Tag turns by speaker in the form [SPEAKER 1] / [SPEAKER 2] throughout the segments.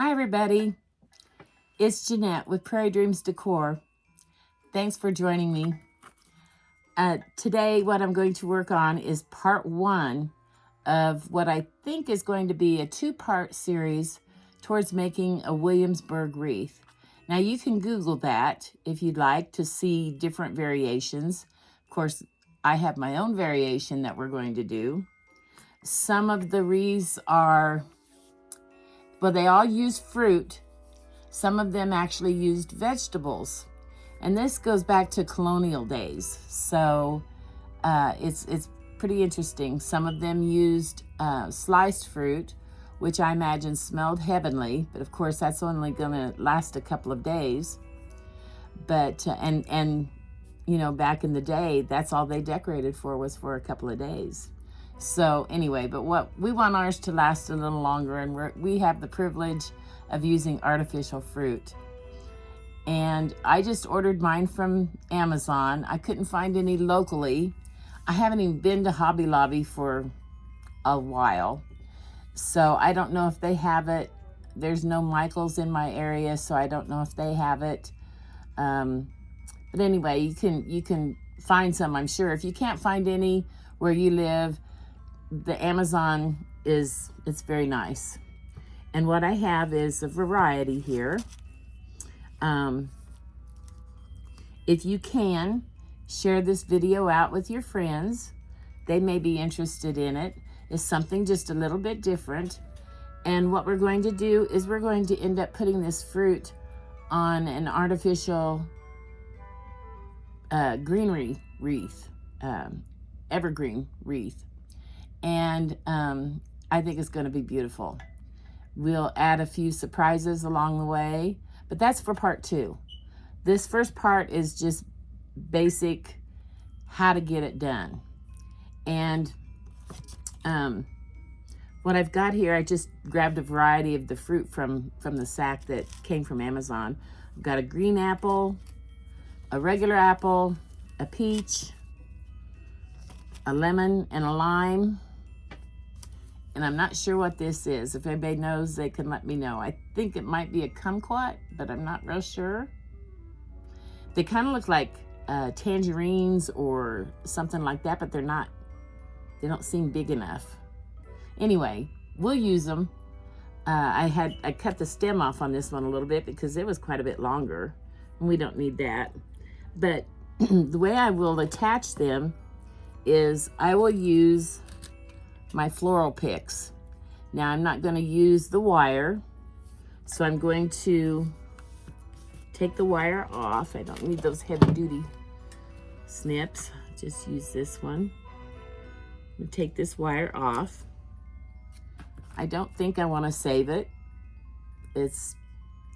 [SPEAKER 1] Hi everybody, it's Jeanette with Prairie Dreams Decor. Thanks for joining me. Today what I'm going to work on is part one of what I think is going to be a two-part series towards making a Williamsburg wreath. Now you can Google that if you'd like to see different variations. Of course, I have my own variation that we're going to do. Some of the wreaths are, well, they all use fruit. Some of them actually used vegetables. And this goes back to colonial days. So it's pretty interesting. Some of them used sliced fruit, which I imagine smelled heavenly. But of course, that's only gonna last a couple of days. But, and you know, back in the day, that's all they decorated for, was for a couple of days. So anyway, but what we want ours to last a little longer, and we have the privilege of using artificial fruit. And I just ordered mine from Amazon. I couldn't find any locally. I haven't even been to Hobby Lobby for a while, so I don't know if they have it. There's no Michael's in my area, so I don't know if they have it. But anyway, you can find some, I'm sure. If you can't find any where you live, the Amazon it's very nice. And what I have is a variety here. If you can, share this video out with your friends. They may be interested in it. It's something just a little bit different. And what we're going to do is we're going to end up putting this fruit on an artificial greenery wreath, evergreen wreath. And I think it's going to be beautiful. We'll add a few surprises along the way, but that's for part two. This first part is just basic how to get it done. And what I've got here, I just grabbed a variety of the fruit from the sack that came from Amazon. I've got a green apple, a regular apple, a peach, a lemon, and a lime. And I'm not sure what this is. If anybody knows, they can let me know. I think it might be a kumquat, but I'm not real sure. They kind of look like tangerines or something like that, but they're not. They don't seem big enough. Anyway, we'll use them. I cut the stem off on this one a little bit because it was quite a bit longer, and we don't need that. But the way I will attach them is I will use my floral picks. Now I'm not going to use the wire, so I'm going to take the wire off. I don't need those heavy duty snips. Just use this one. I'm going to take this wire off. I don't think I want to save it. It's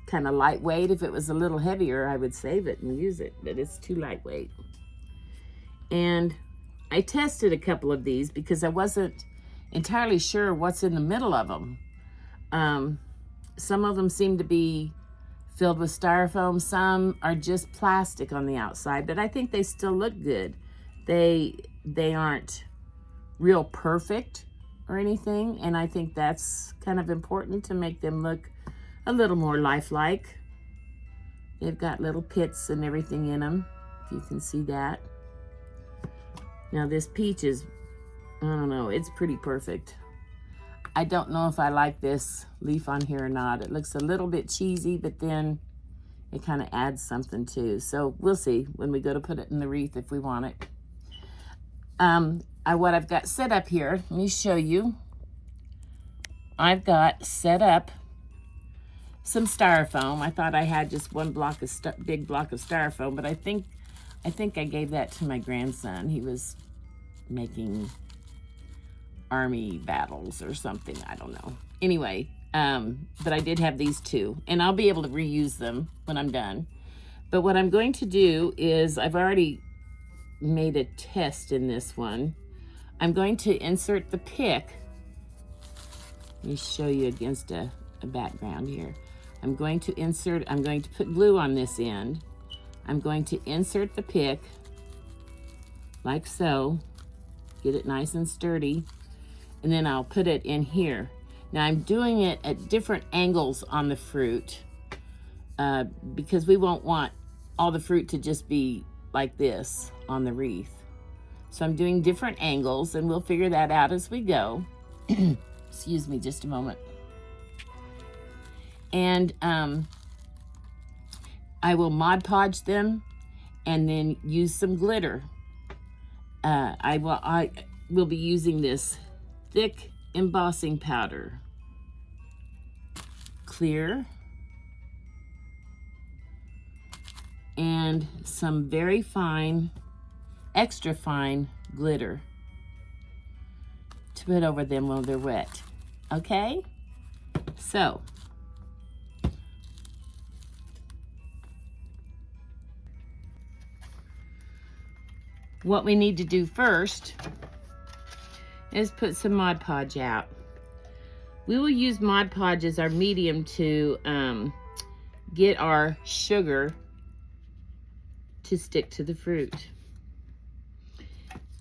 [SPEAKER 1] kind of lightweight. If it was a little heavier, I would save it and use it, but it's too lightweight. And I tested a couple of these because I wasn't entirely sure what's in the middle of them. Some of them seem to be filled with styrofoam. Some are just plastic on the outside, but I think they still look good. They aren't real perfect or anything, and I think that's kind of important to make them look a little more lifelike. They've got little pits and everything in them, if you can see that. Now this peach is, I don't know, it's pretty perfect. I don't know if I like this leaf on here or not. It looks a little bit cheesy, but then it kind of adds something too. So we'll see when we go to put it in the wreath if we want it. What I've got set up here, let me show you. I've got set up some styrofoam. I thought I had just one block of big block of styrofoam, but I think I gave that to my grandson. He was making army battles or something, I don't know. Anyway, but I did have these two, and I'll be able to reuse them when I'm done. But what I'm going to do is, I've already made a test in this one. I'm going to insert the pick. Let me show you against a background here. I'm going to put glue on this end. I'm going to insert the pick like so, get it nice and sturdy, and then I'll put it in here. Now I'm doing it at different angles on the fruit because we won't want all the fruit to just be like this on the wreath. So I'm doing different angles, and we'll figure that out as we go. Excuse me just a moment. And I will Mod Podge them and then use some glitter. I will be using this thick embossing powder, clear, and some very fine, extra fine glitter to put over them while they're wet. Okay? So, what we need to do first is put some Mod Podge out. We will use Mod Podge as our medium to get our sugar to stick to the fruit.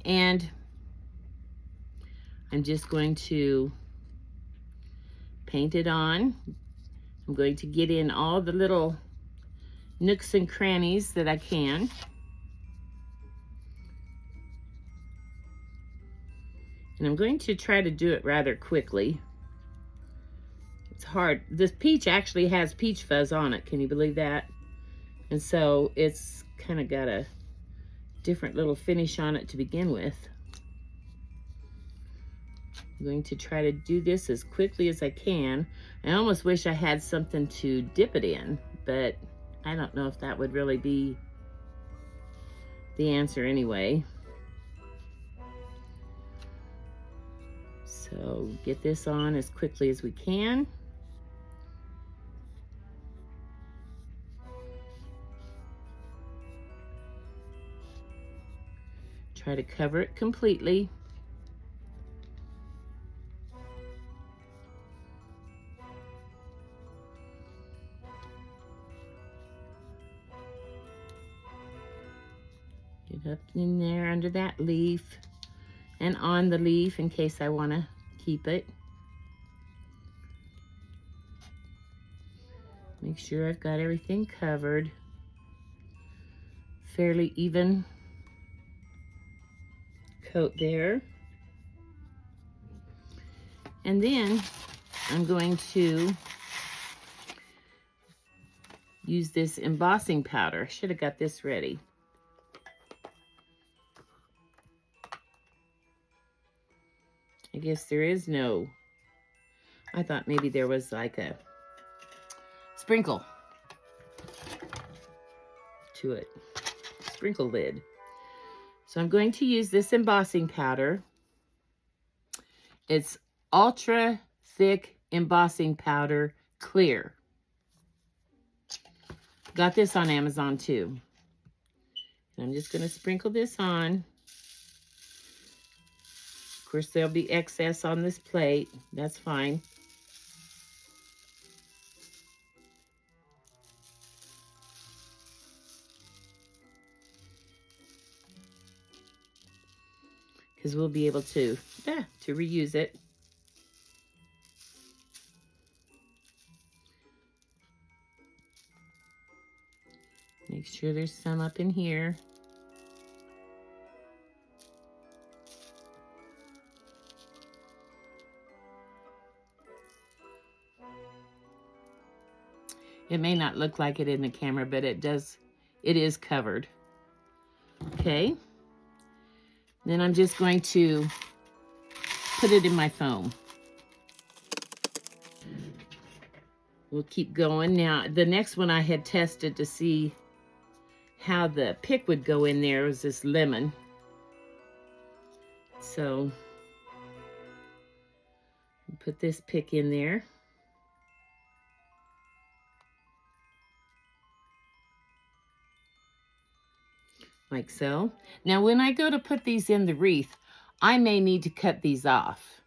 [SPEAKER 1] And I'm just going to paint it on. I'm going to get in all the little nooks and crannies that I can. And I'm going to try to do it rather quickly. It's hard. This peach actually has peach fuzz on it. Can you believe that? And so it's kind of got a different little finish on it to begin with. I'm going to try to do this as quickly as I can. I almost wish I had something to dip it in, but I don't know if that would really be the answer anyway. So get this on as quickly as we can. Try to cover it completely. Get up in there under that leaf and on the leaf in case I want to keep it. Make sure I've got everything covered. Fairly even coat there. And then I'm going to use this embossing powder. Should have got this ready. I guess there is no, I thought maybe there was like a sprinkle to it, sprinkle lid. So I'm going to use this embossing powder. It's ultra thick embossing powder, clear. Got this on Amazon too. And I'm just going to sprinkle this on. Of course, there'll be excess on this plate. That's fine. Because we'll be able to reuse it. Make sure there's some up in here. It may not look like it in the camera, but it does. It is covered. Okay. Then I'm just going to put it in my foam. We'll keep going. Now, the next one I had tested to see how the pick would go in there was this lemon. So, put this pick in there. Like so. Now, when I go to put these in the wreath, I may need to cut these off.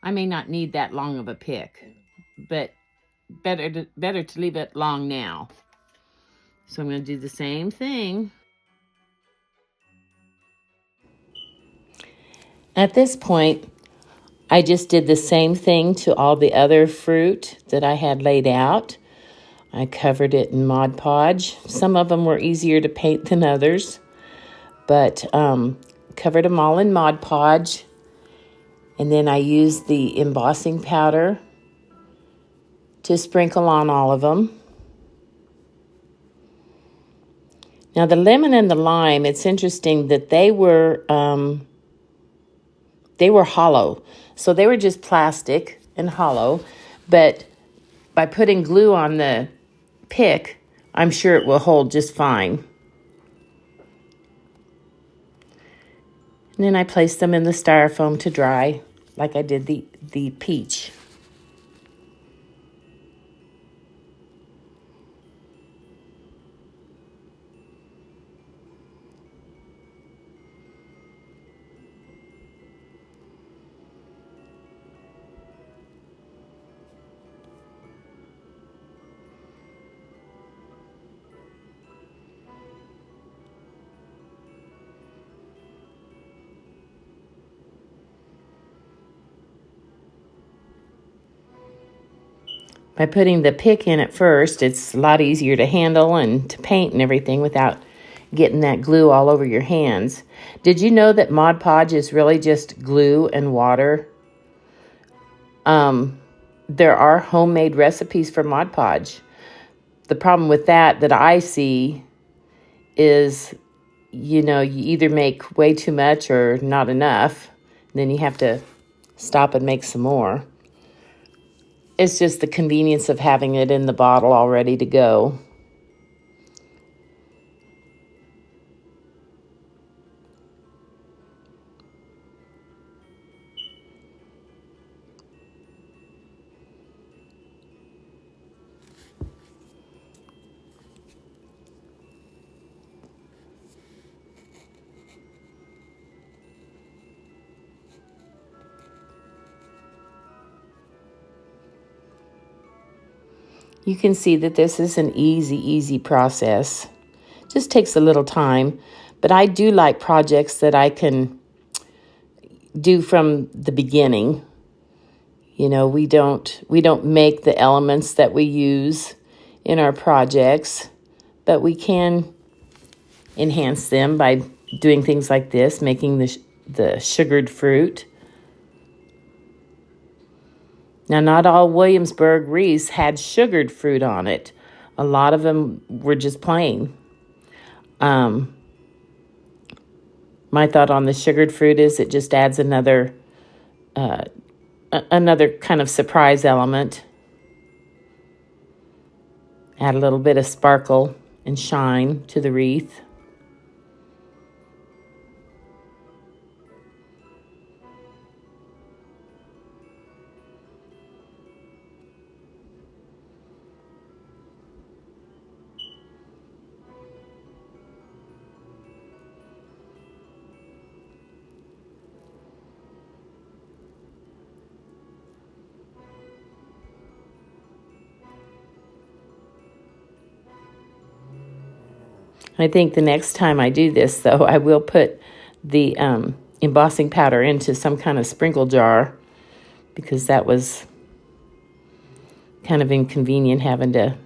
[SPEAKER 1] I may not need that long of a pick, but better to leave it long now. So I'm going to do the same thing. At this point, I just did the same thing to all the other fruit that I had laid out. I covered it in Mod Podge. Some of them were easier to paint than others, but covered them all in Mod Podge. And then I used the embossing powder to sprinkle on all of them. Now the lemon and the lime, it's interesting that they were hollow. So they were just plastic and hollow, but by putting glue on the pick, I'm sure it will hold just fine. And then I placed them in the styrofoam to dry, like I did the peach. By putting the pick in at first, it's a lot easier to handle and to paint and everything without getting that glue all over your hands. Did you know that Mod Podge is really just glue and water? There are homemade recipes for Mod Podge. The problem with that I see is, you either make way too much or not enough. Then you have to stop and make some more. It's just the convenience of having it in the bottle all ready to go. You can see that this is an easy process. Just takes a little time, but I do like projects that I can do from the beginning. We don't make the elements that we use in our projects, but we can enhance them by doing things like this, making the sugared fruit. Now, not all Williamsburg Wreaths had sugared fruit on it. A lot of them were just plain. My thought on the sugared fruit is it just adds another kind of surprise element. Add a little bit of sparkle and shine to the wreath. I think the next time I do this, though, I will put the embossing powder into some kind of sprinkle jar, because that was kind of inconvenient having to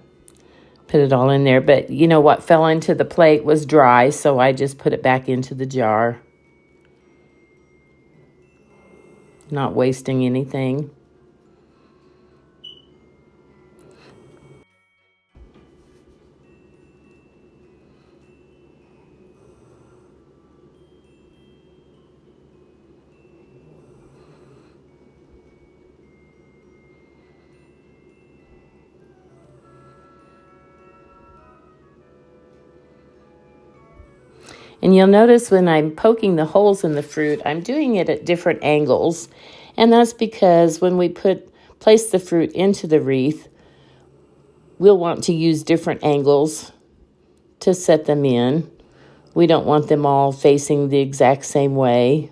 [SPEAKER 1] put it all in there. But what fell into the plate was dry, so I just put it back into the jar. Not wasting anything. And you'll notice when I'm poking the holes in the fruit, I'm doing it at different angles. And that's because when we place the fruit into the wreath, we'll want to use different angles to set them in. We don't want them all facing the exact same way.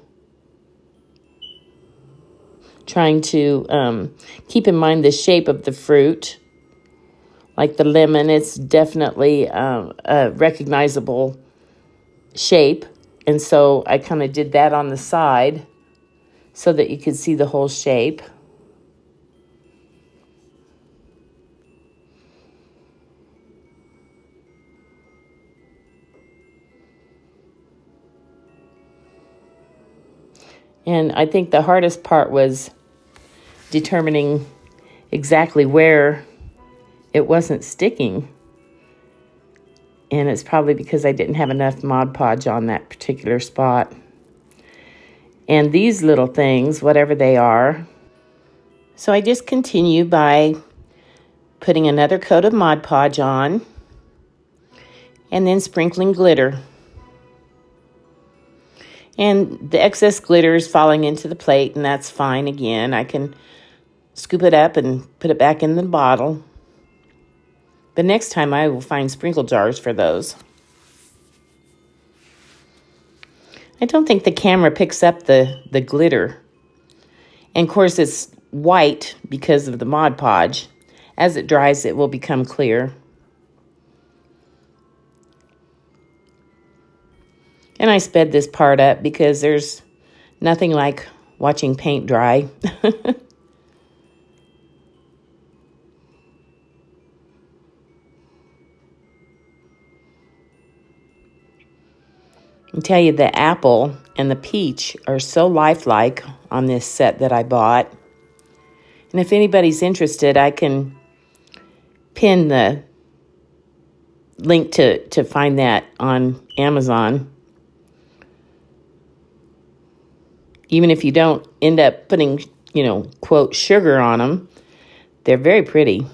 [SPEAKER 1] Trying to keep in mind the shape of the fruit. Like the lemon, it's definitely a recognizable shape, and so I kind of did that on the side so that you could see the whole shape. And I think the hardest part was determining exactly where it wasn't sticking. And it's probably because I didn't have enough Mod Podge on that particular spot. And these little things, whatever they are. So I just continue by putting another coat of Mod Podge on and then sprinkling glitter. And the excess glitter is falling into the plate, and that's fine. Again, I can scoop it up and put it back in the bottle. But next time I will find sprinkle jars for those. I don't think the camera picks up the glitter. And of course it's white because of the Mod Podge. As it dries, it will become clear. And I sped this part up because there's nothing like watching paint dry. I tell you, the apple and the peach are so lifelike on this set that I bought. And if anybody's interested, I can pin the link to find that on Amazon. Even if you don't end up putting, quote, sugar on them, they're very pretty.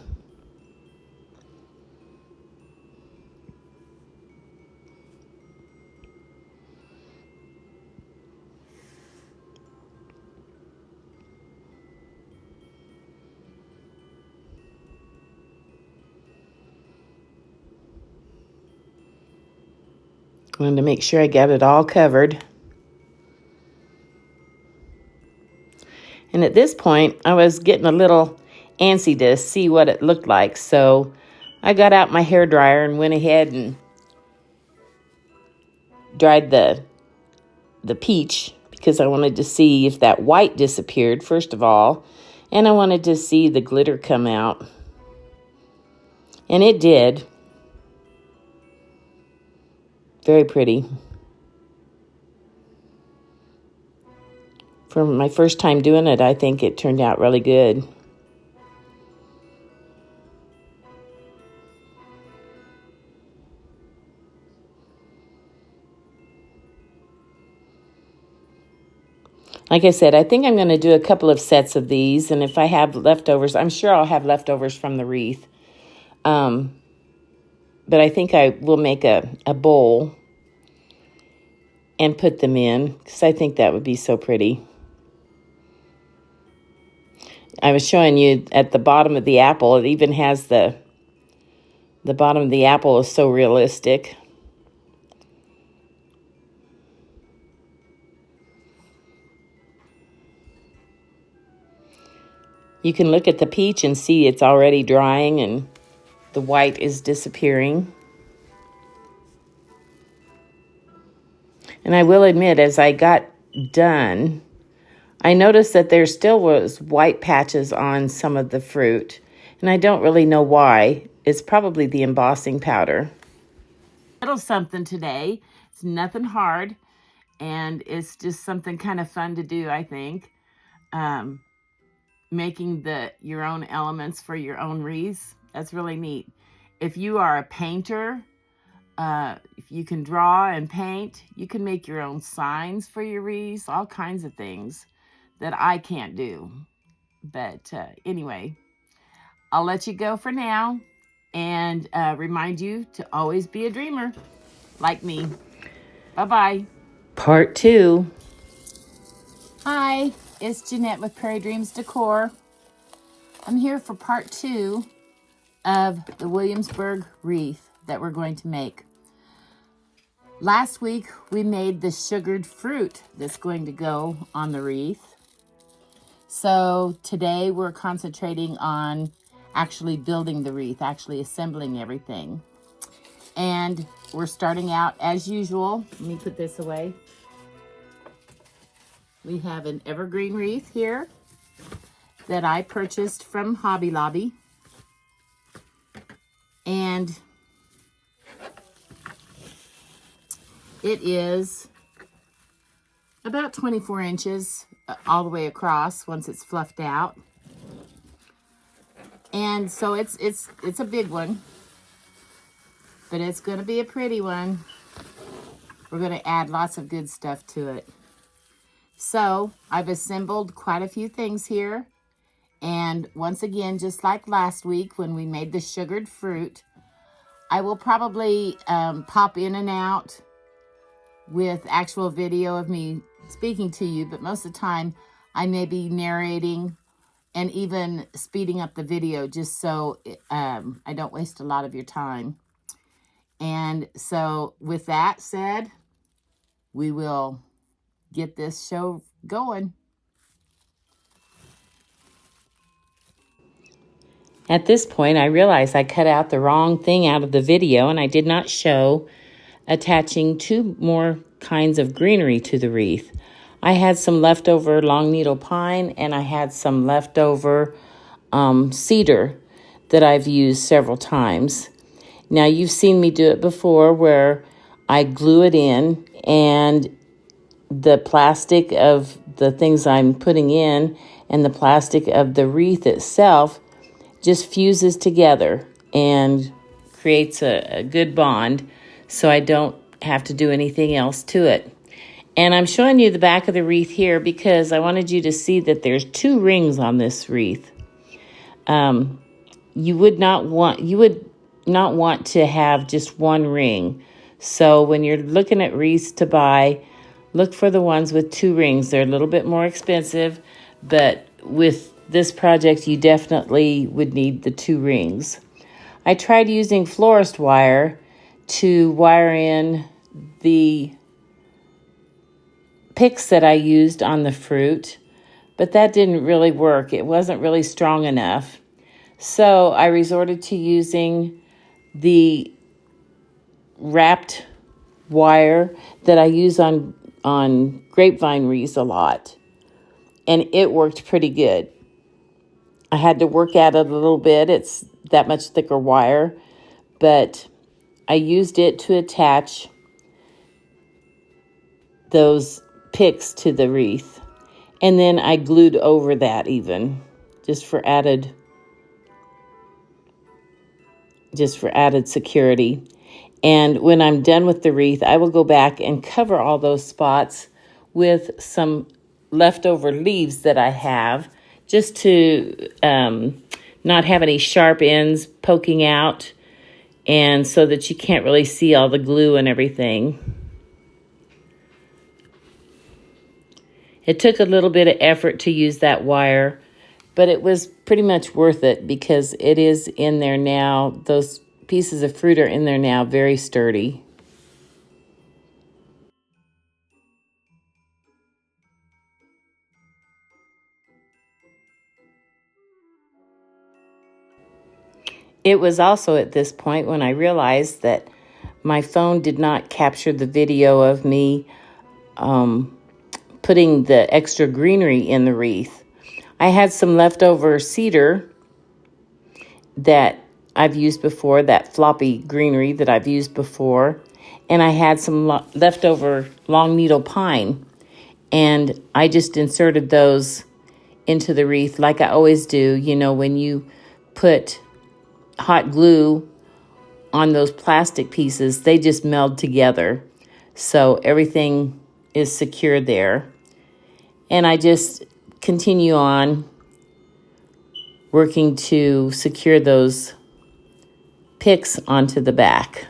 [SPEAKER 1] I wanted to make sure I got it all covered. And at this point, I was getting a little antsy to see what it looked like. So I got out my hairdryer and went ahead and dried the peach because I wanted to see if that white disappeared, first of all. And I wanted to see the glitter come out. And it did. Very pretty. For my first time doing it, I think it turned out really good. Like I said, I think I'm going to do a couple of sets of these, and if I have leftovers, I'm sure I'll have leftovers from the wreath. But I think I will make a bowl and put them in, because I think that would be so pretty. I was showing you at the bottom of the apple, it even has the bottom of the apple is so realistic. You can look at the peach and see it's already drying and the white is disappearing. And I will admit, as I got done, I noticed that there still was white patches on some of the fruit. And I don't really know why. It's probably the embossing powder. A little something today. It's nothing hard. And it's just something kind of fun to do, I think. Making your own elements for your own wreaths. That's really neat. If you are a painter, if you can draw and paint, you can make your own signs for your wreaths, all kinds of things that I can't do. But anyway, I'll let you go for now and remind you to always be a dreamer like me. Bye-bye. Part 2. Hi, it's Jeanette with Prairie Dreams Decor. I'm here for part 2 of the Williamsburg wreath that we're going to make. Last week, we made the sugared fruit that's going to go on the wreath. So today we're concentrating on actually building the wreath, actually assembling everything. And we're starting out as usual. Let me put this away. We have an evergreen wreath here that I purchased from Hobby Lobby. And it is about 24 inches all the way across once it's fluffed out. And so it's a big one, but it's going to be a pretty one. We're going to add lots of good stuff to it. So I've assembled quite a few things here. And once again, just like last week when we made the sugared fruit, I will probably pop in and out with actual video of me speaking to you, but most of the time I may be narrating and even speeding up the video just so I don't waste a lot of your time. And so with that said, we will get this show going. At this point, I realized I cut out the wrong thing out of the video, and I did not show attaching 2 more kinds of greenery to the wreath. I had some leftover long needle pine, and I had some leftover cedar that I've used several times. Now, you've seen me do it before where I glue it in, and the plastic of the things I'm putting in and the plastic of the wreath itself just fuses together and creates a good bond, so I don't have to do anything else to it. And I'm showing you the back of the wreath here because I wanted you to see that there's 2 rings on this wreath. You would not want to have just one ring. So when you're looking at wreaths to buy, look for the ones with 2 rings. They're a little bit more expensive, but with this project, you definitely would need the 2 rings. I tried using florist wire to wire in the picks that I used on the fruit, but that didn't really work. It wasn't really strong enough. So I resorted to using the wrapped wire that I use on grapevine wreaths a lot, and it worked pretty good. I had to work at it a little bit. It's that much thicker wire, but I used it to attach those picks to the wreath. And then I glued over that even, just for added security. And when I'm done with the wreath, I will go back and cover all those spots with some leftover leaves that I have, just to not have any sharp ends poking out, and so that you can't really see all the glue and everything. It took a little bit of effort to use that wire, but it was pretty much worth it because it is in there now. Those pieces of fruit are in there now, very sturdy. It was also at this point when I realized that my phone did not capture the video of me putting the extra greenery in the wreath. I had some leftover cedar that I've used before, that floppy greenery that I've used before, and I had some leftover long needle pine, and I just inserted those into the wreath like I always do. You know, when you put hot glue on those plastic pieces, they just meld together, so everything is secure there. And I just continue on working to secure those picks onto the back.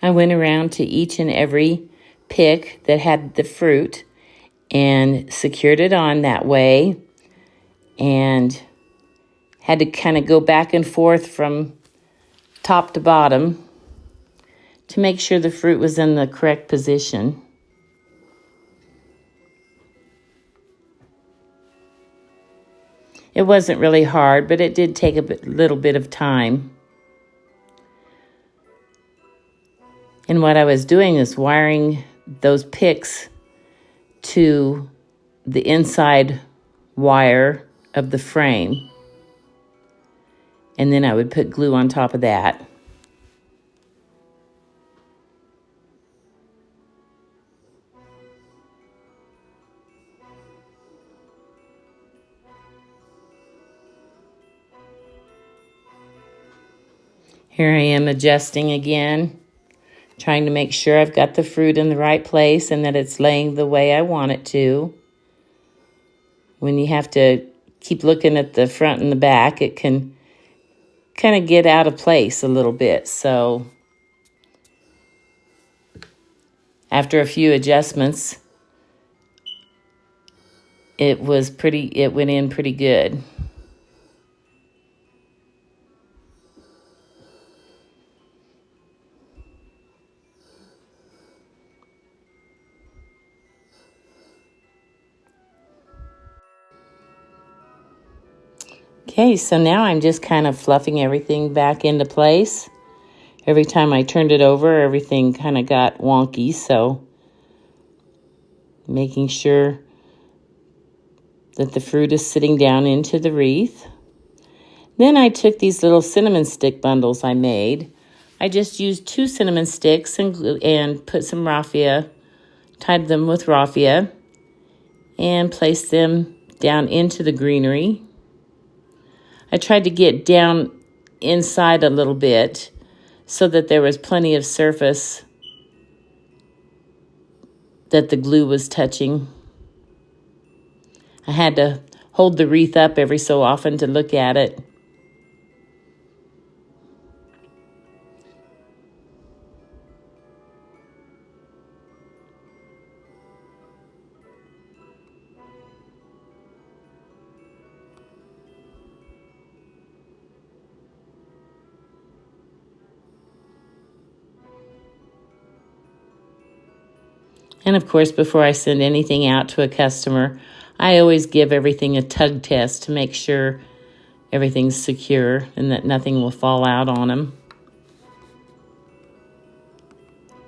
[SPEAKER 1] I went around to each and every pick that had the fruit and secured it on that way, and had to kind of go back and forth from top to bottom to make sure the fruit was in the correct position. It wasn't really hard, but it did take a little bit of time. And what I was doing is wiring those picks to the inside wire of the frame. And then I would put glue on top of that. Here I am adjusting again, trying to make sure I've got the fruit in the right place and that it's laying the way I want it to. When you have to keep looking at the front and the back, it can kind of get out of place a little bit. So after a few adjustments, it went in pretty good. Okay, so now I'm just kind of fluffing everything back into place. Every time I turned it over, everything kind of got wonky, so making sure that the fruit is sitting down into the wreath. Then I took these little cinnamon stick bundles I made. I just used 2 cinnamon sticks and put some raffia, tied them with raffia, and placed them down into the greenery. I tried to get down inside a little bit so that there was plenty of surface that the glue was touching. I had to hold the wreath up every so often to look at it. And of course, before I send anything out to a customer, I always give everything a tug test to make sure everything's secure and that nothing will fall out on them.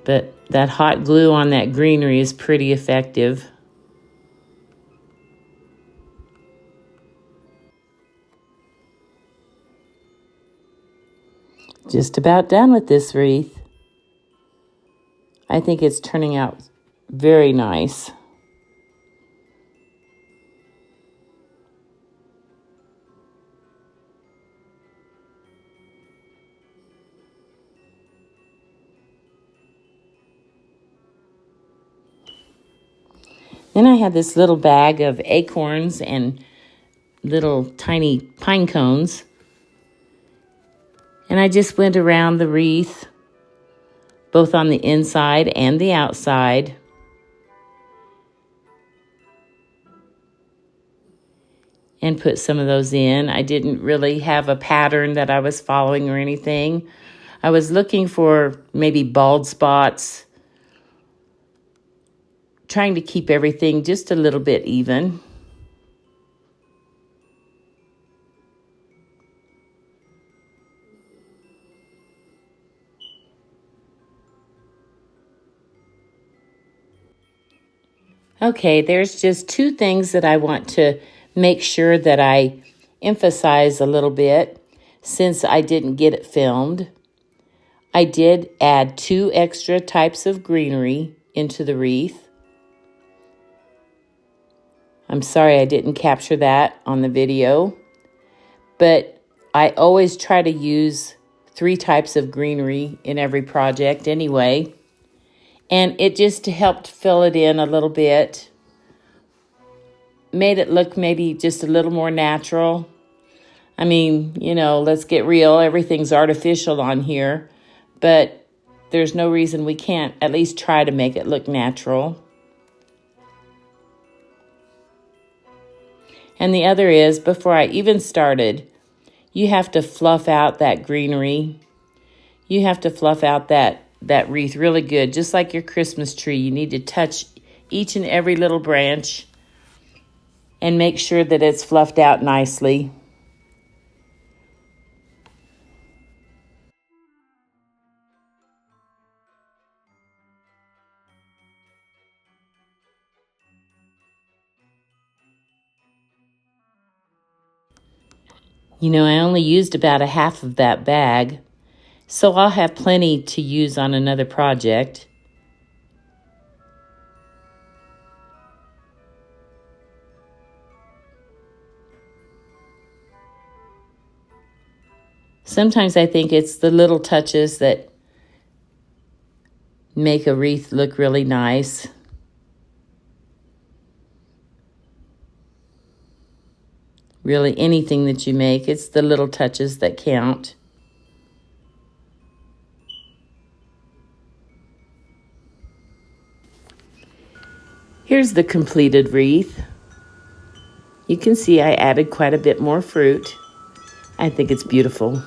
[SPEAKER 1] But that hot glue on that greenery is pretty effective. Just about done with this wreath. I think it's turning out very nice. Then I had this little bag of acorns and little tiny pine cones. And I just went around the wreath, both on the inside and the outside. And put some of those in. I didn't really have a pattern that I was following or anything. I was looking for maybe bald spots, trying to keep everything just a little bit even. Okay, there's just 2 things that I want to make sure that I emphasize a little bit since I didn't get it filmed. I did add 2 extra types of greenery into the wreath. I'm sorry I didn't capture that on the video, but I always try to use 3 types of greenery in every project anyway. And it just helped fill it in a little bit. Made it look maybe just a little more natural. I mean, let's get real. Everything's artificial on here. But there's no reason we can't at least try to make it look natural. And the other is, before I even started, you have to fluff out that greenery. You have to fluff out that wreath really good, just like your Christmas tree. You need to touch each and every little branch and make sure that it's fluffed out nicely. You know, I only used about a half of that bag, so I'll have plenty to use on another project. Sometimes I think it's the little touches that make a wreath look really nice. Really, anything that you make, it's the little touches that count. Here's the completed wreath. You can see I added quite a bit more fruit. I think it's beautiful.